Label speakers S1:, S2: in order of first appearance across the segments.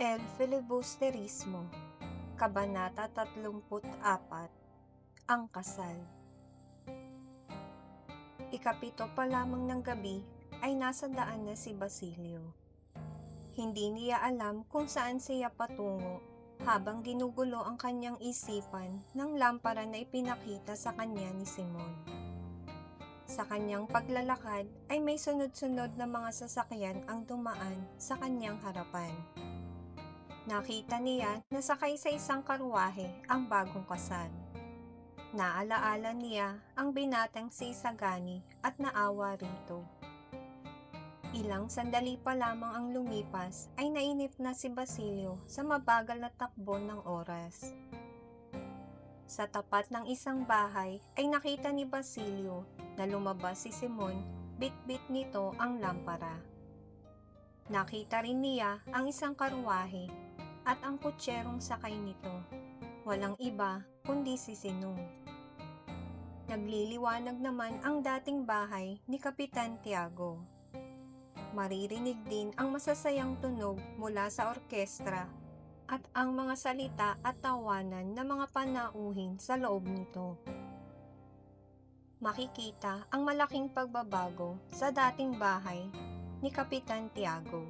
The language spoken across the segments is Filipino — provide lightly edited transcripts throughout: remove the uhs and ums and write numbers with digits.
S1: El Filibusterismo, Kabanata 34, Ang Kasal. Ikapito pa lamang ng gabi ay nasa daan na si Basilio. Hindi niya alam kung saan siya patungo habang ginugulo ang kanyang isipan ng lampara na ipinakita sa kanya ni Simon. Sa kanyang paglalakad ay may sunod-sunod na mga sasakyan ang dumaan sa kanyang harapan. Nakita niya na sakay sa isang karwahe ang bagong kasal. Naalaala niya ang binatang si Isagani at naawa rito. Ilang sandali pa lamang ang lumipas ay nainip na si Basilio sa mabagal na takbo ng oras. Sa tapat ng isang bahay ay nakita ni Basilio na lumabas si Simon, bit-bit nito ang lampara. Nakita rin niya ang isang karwahe at ang kutserong sakay nito. Walang iba kundi si Sinong. Nagliliwanag naman ang dating bahay ni Kapitan Tiago. Maririnig din ang masasayang tunog mula sa orkestra at ang mga salita at tawanan ng mga panauhin sa loob nito. Makikita ang malaking pagbabago sa dating bahay ni Kapitan Tiago.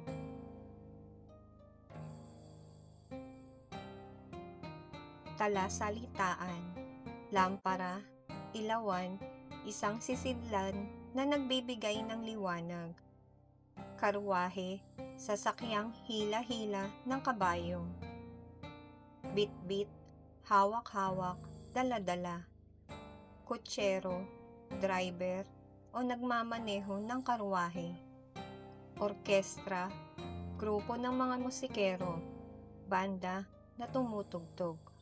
S1: Talasalitaan, lampara, ilawan, isang sisidlan na nagbibigay ng liwanag. Karwahe, sasakyang hila-hila ng kabayo. Bit-bit, hawak-hawak, dala-dala. Kutsero, driver, o nagmamaneho ng karwahe. Orkestra, grupo ng mga musikero, banda na tumutugtog.